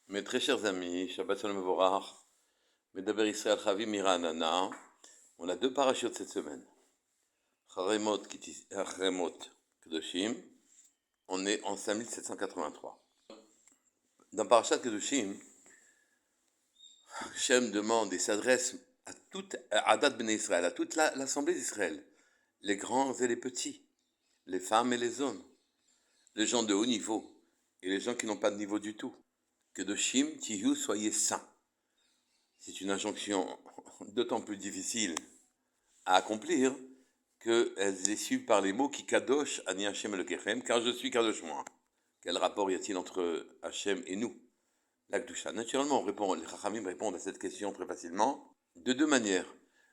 Mes très chers amis, Shabbat Shalom Mevorach, Medaber Israël Chavi Mira Anana, on a deux parachutes cette semaine. Charemot Kedoshim, on est en 5783. Dans Parashat Kedoshim, Hachem demande et s'adresse à toute Adat Ben Israël, à toute l'assemblée d'Israël, les grands et les petits, les femmes et les hommes, les gens de haut niveau et les gens qui n'ont pas de niveau du tout. Kedoshim Tihu, soyez saints. C'est une injonction d'autant plus difficile à accomplir qu'elle est issue par les mots qui kadosh ani Hashem Elokechem, car je suis kadosh moi. Quel rapport y a-t-il entre Hashem et nous, la Kedusha? Naturellement, les Chachamim répondent à cette question très facilement de deux manières.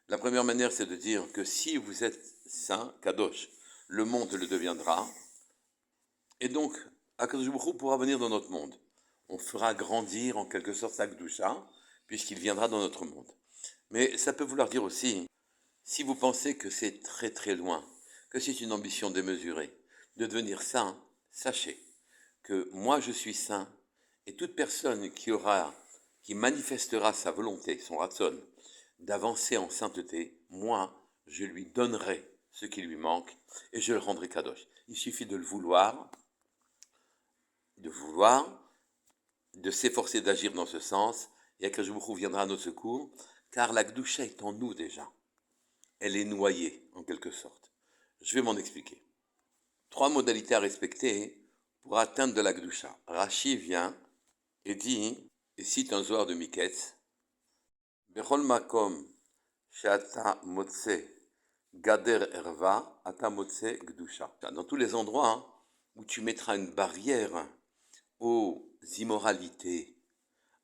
La première manière, c'est de dire que si vous êtes saint, kadosh, le monde le deviendra, et donc Akadosh Baruch Hu pourra venir dans notre monde. On fera grandir en quelque sorte sa Kedusha, puisqu'il viendra dans notre monde. Mais ça peut vouloir dire aussi, si vous pensez que c'est très très loin, que c'est une ambition démesurée de devenir saint, sachez que moi je suis saint, et toute personne qui manifestera sa volonté, son ratson, d'avancer en sainteté, moi je lui donnerai ce qui lui manque, et je le rendrai kadosh. Il suffit de le vouloir, de s'efforcer d'agir dans ce sens, et Akadosh Baruch Hu viendra à notre secours, car la Kedusha est en nous déjà. Elle est noyée, en quelque sorte. Je vais m'en expliquer. 3 modalités à respecter pour atteindre de la Kedusha. Rashi vient et dit, et cite un Zohar de Miketz, Bechol makom she'ata motze gader erva, ata motze Kedusha. Dans tous les endroits où tu mettras une barrière aux immoralités,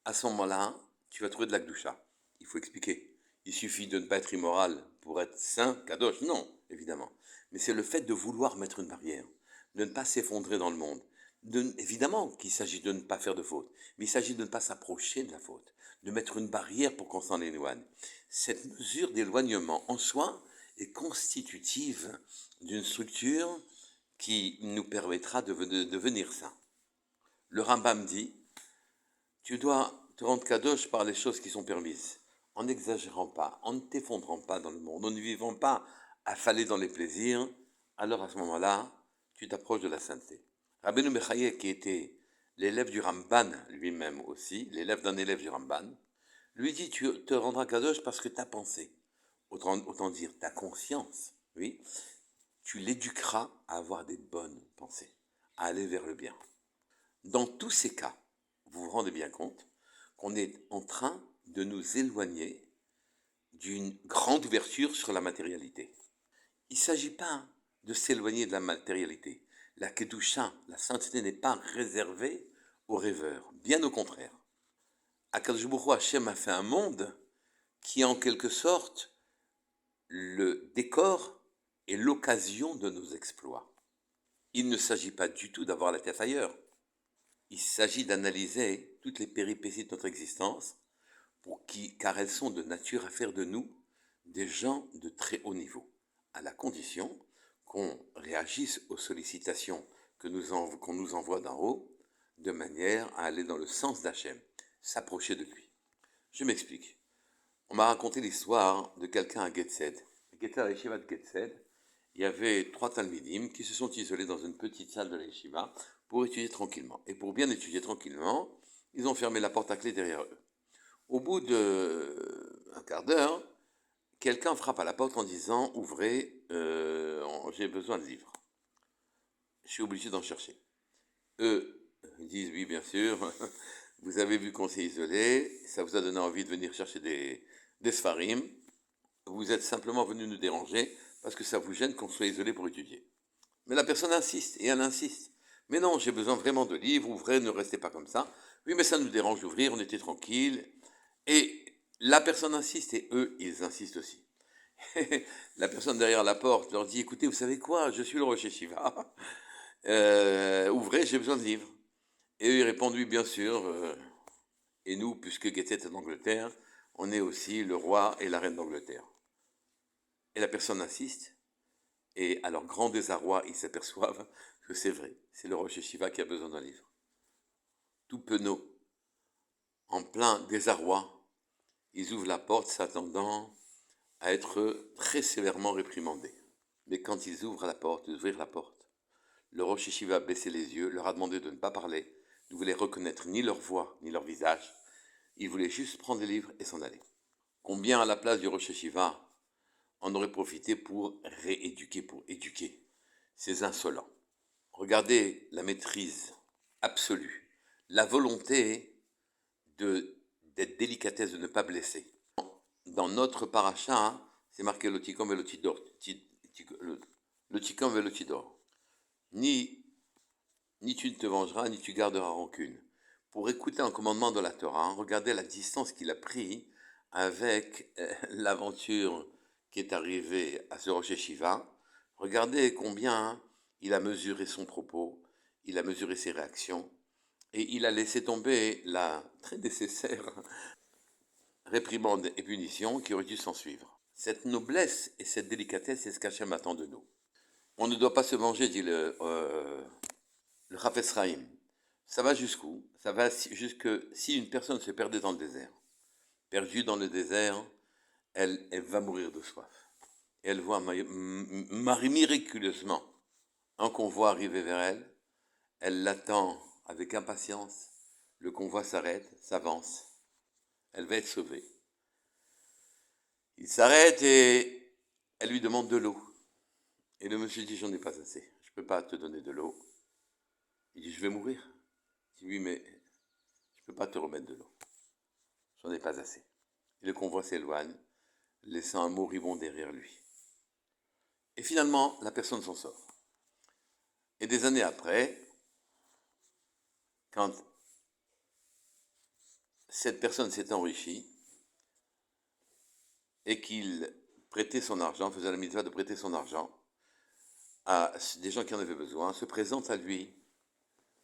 à ce moment-là, tu vas trouver de la Kedusha. Il faut expliquer. Il suffit de ne pas être immoral pour être saint, kadosh. Non, évidemment. Mais c'est le fait de vouloir mettre une barrière, de ne pas s'effondrer dans le monde. Évidemment qu'il s'agit de ne pas faire de faute, mais il s'agit de ne pas s'approcher de la faute, de mettre une barrière pour qu'on s'en éloigne. Cette mesure d'éloignement en soi est constitutive d'une structure qui nous permettra de devenir saint. Le Rambam dit, tu dois te rendre kadosh par les choses qui sont permises, en n'exagérant pas, en ne t'effondrant pas dans le monde, en ne vivant pas affalé dans les plaisirs, alors à ce moment-là, tu t'approches de la sainteté. Rabbeinu Bechaye, qui était l'élève du Ramban lui-même aussi, l'élève d'un élève du Ramban, lui dit, tu te rendras kadosh parce que ta pensée, autant dire ta conscience, oui, tu l'éduqueras à avoir des bonnes pensées, à aller vers le bien. Dans tous ces cas, vous vous rendez bien compte qu'on est en train de nous éloigner d'une grande ouverture sur la matérialité. Il ne s'agit pas de s'éloigner de la matérialité. La Kedusha, la sainteté n'est pas réservée aux rêveurs, bien au contraire. Akadosh Baruch Hu, Hashem a fait un monde qui est en quelque sorte le décor et l'occasion de nos exploits. Il ne s'agit pas du tout d'avoir la tête ailleurs. Il s'agit d'analyser toutes les péripéties de notre existence car elles sont de nature à faire de nous des gens de très haut niveau, à la condition qu'on réagisse aux sollicitations qu'on nous envoie d'en haut, de manière à aller dans le sens d'Hachem, s'approcher de lui. Je m'explique. On m'a raconté l'histoire de quelqu'un à Getzed. À la yeshiva de Getzed, il y avait 3 talmidim qui se sont isolés dans une petite salle de la yeshiva pour étudier tranquillement. Et pour bien étudier tranquillement, ils ont fermé la porte à clé derrière eux. Au bout d'un quart d'heure, quelqu'un frappe à la porte en disant « Ouvrez, j'ai besoin de livres. Je suis obligé d'en chercher. » Eux disent « Oui, bien sûr, vous avez vu qu'on s'est isolé, ça vous a donné envie de venir chercher des sfarim. Vous êtes simplement venu nous déranger parce que ça vous gêne qu'on soit isolé pour étudier. » Mais la personne insiste, et elle insiste. « Mais non, j'ai besoin vraiment de livres, ouvrez, ne restez pas comme ça. » « Oui, mais ça nous dérange d'ouvrir, on était tranquille. » Et la personne insiste, et eux, ils insistent aussi. La personne derrière la porte leur dit, écoutez, vous savez quoi, je suis le Rosh Yeshiva, ouvrez, j'ai besoin de livres. Et eux, ils répondent, oui, bien sûr, et nous, puisque Getzed est en Angleterre, on est aussi le roi et la reine d'Angleterre. Et la personne insiste, et à leur grand désarroi, ils s'aperçoivent que c'est vrai, c'est le Rosh Yeshiva qui a besoin d'un livre. Tout penaud en plein désarroi, ils ouvrent la porte s'attendant à être très sévèrement réprimandés. Mais quand ils ouvrent la porte, le Rosh Yeshiva a baissé les yeux, leur a demandé de ne pas parler, ne voulait reconnaître ni leur voix ni leur visage. Il voulait juste prendre les livres et s'en aller. Combien à la place du Rosh Yeshiva en aurait profité pour rééduquer, pour éduquer ces insolents. Regardez la maîtrise absolue, la volonté d'être délicatesse, de ne pas blesser. Dans notre paracha, c'est marqué le tikom velotidor, le tikom velotidor. Ni tu ne te vengeras, ni tu garderas rancune. Pour écouter un commandement de la Torah, regardez la distance qu'il a pris avec l'aventure qui est arrivée à ce Rosh Yeshiva. Regardez combien il a mesuré son propos, il a mesuré ses réactions, et il a laissé tomber la très nécessaire réprimande et punition qui aurait dû s'en suivre. Cette noblesse et cette délicatesse, c'est ce qu'Hachem attend de nous. On ne doit pas se venger, dit le Chafetz Chaim. Ça va jusqu'où? Ça va jusque si une personne se perdait dans le désert. Perdue dans le désert, elle va mourir de soif. Et elle voit miraculeusement un convoi arriver vers elle. Elle l'attend avec impatience. Le convoi s'arrête, s'avance. Elle va être sauvée. Il s'arrête et elle lui demande de l'eau. Et le monsieur dit, j'en ai pas assez. Je ne peux pas te donner de l'eau. Il dit, je vais mourir. Il dit, oui, mais je ne peux pas te remettre de l'eau. J'en ai pas assez. Et le convoi s'éloigne, laissant un moribond derrière lui. Et finalement, la personne s'en sort. Et des années après, quand cette personne s'est enrichie et qu'il prêtait son argent, faisait la mitzvah de prêter son argent à des gens qui en avaient besoin, se présente à lui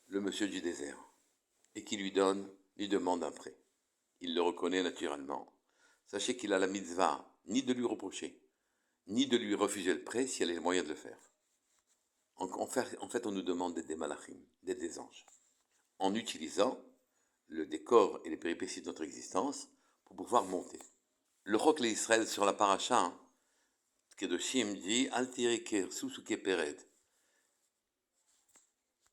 le monsieur du désert et qui lui demande un prêt. Il le reconnaît naturellement. Sachez qu'il a la mitzvah ni de lui reprocher, ni de lui refuser le prêt si elle a les moyens de le faire. En fait, on nous demande d'être des malachim, d'être des anges, en utilisant le décor et les péripéties de notre existence pour pouvoir monter. Le Roch Israël sur la paracha, Kedoshim dit Al tireke susuke pered.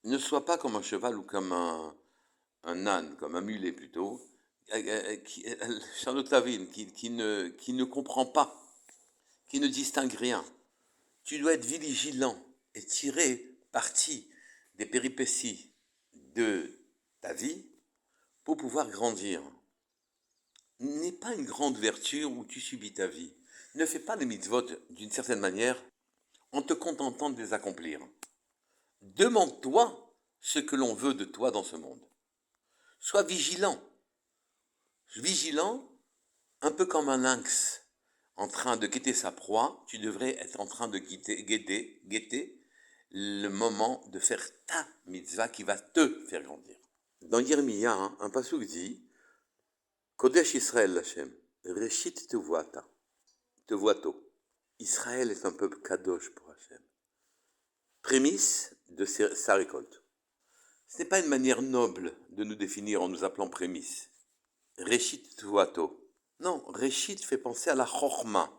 Ne sois pas comme un cheval ou comme un âne, comme un mulet plutôt, Charlotte Lavine, qui ne comprend pas, qui ne distingue rien. Tu dois être vigilant et tirer parti des péripéties de ta vie pour pouvoir grandir. N'est pas une grande vertu où tu subis ta vie. Ne fais pas les mitzvot d'une certaine manière en te contentant de les accomplir. Demande-toi ce que l'on veut de toi dans ce monde. Sois vigilant. Vigilant, un peu comme un lynx en train de guetter sa proie, tu devrais être en train de guetter le moment de faire ta mitzvah qui va te faire grandir. Dans Yermiya, un passouk dit Kodesh Israël Hashem, Reshit Tevuato. Israël est un peuple kadosh pour Hashem. Prémisse de sa récolte. Ce n'est pas une manière noble de nous définir en nous appelant prémisse. Reshit Tevuato. Non, Reshit fait penser à la Chochma.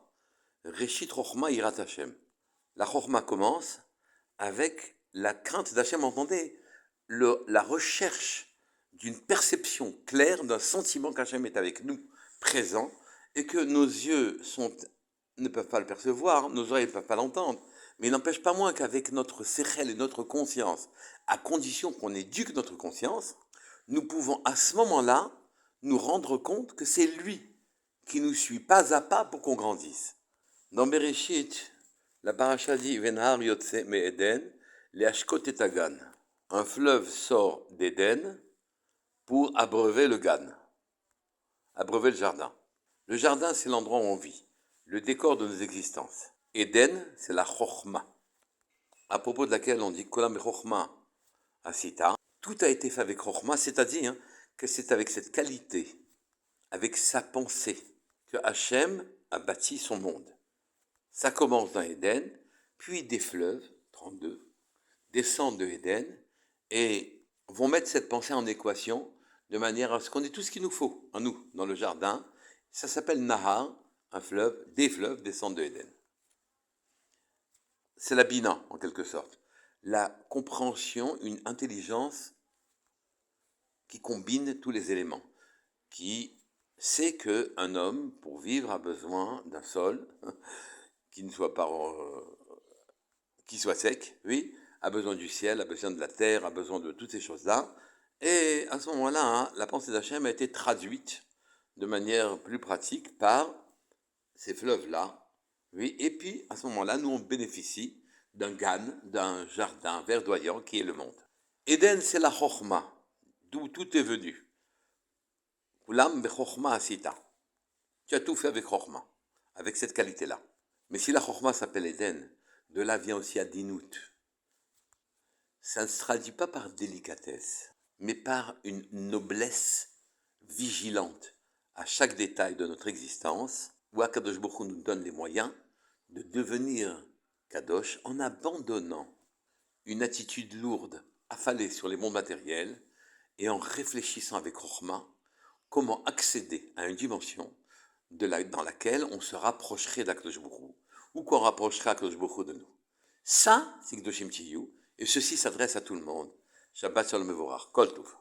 Reshit Chochma Irat Hashem. La Chochma commence avec la crainte d'Hachem. Entendez, la recherche d'une perception claire, d'un sentiment qu'Hachem est avec nous, présent, et que nos yeux ne peuvent pas le percevoir, nos oreilles ne peuvent pas l'entendre, mais il n'empêche pas moins qu'avec notre sechel et notre conscience, à condition qu'on éduque notre conscience, nous pouvons à ce moment-là nous rendre compte que c'est lui qui nous suit pas à pas pour qu'on grandisse. Dans Bereshit, la paracha dit Venhar yotse me Eden, le Ashkot et Gan. Un fleuve sort d'Éden pour abreuver le Gan, abreuver le jardin. Le jardin, c'est l'endroit où on vit, le décor de nos existences. Éden, c'est la Chochma, à propos de laquelle on dit Kolam Chochma Asita. Tout a été fait avec Chochma, c'est-à-dire que c'est avec cette qualité, avec sa pensée, que Hachem a bâti son monde. Ça commence dans Éden, puis des fleuves, 32, descendent de Éden et vont mettre cette pensée en équation de manière à ce qu'on ait tout ce qu'il nous faut, en nous, dans le jardin. Ça s'appelle Nahar, un fleuve, des fleuves descendent de Éden. C'est la Bina, en quelque sorte. La compréhension, une intelligence qui combine tous les éléments, qui sait qu'un homme, pour vivre, a besoin d'un sol qui ne soit pas qui soit sec, oui, a besoin du ciel, a besoin de la terre, a besoin de toutes ces choses-là. Et à ce moment-là, hein, la pensée d'Hachem a été traduite de manière plus pratique par ces fleuves-là. Oui, et puis à ce moment-là, nous on bénéficie d'un gan, d'un jardin verdoyant qui est le monde. Éden, c'est la chokhma, d'où tout est venu. Kulam bechokhma asita. Tu as tout fait avec chokhma, avec cette qualité-là. Mais si la chokhma s'appelle Éden, de là vient aussi Adinout. Ça ne se traduit pas par délicatesse, mais par une noblesse vigilante à chaque détail de notre existence, où Akadosh Baruch Hu nous donne les moyens de devenir Kadosh en abandonnant une attitude lourde, affalée sur les mondes matériels, et en réfléchissant avec Chokhmah comment accéder à une dimension dans laquelle on se rapprocherait d'Akadosh Baruch Hu, ou qu'on rapprocherait Akadosh Baruch Hu de nous. Ça, c'est Kedoshim Tiyu, et ceci s'adresse à tout le monde. Shabbat Shalom Mevorach, Kol Tov.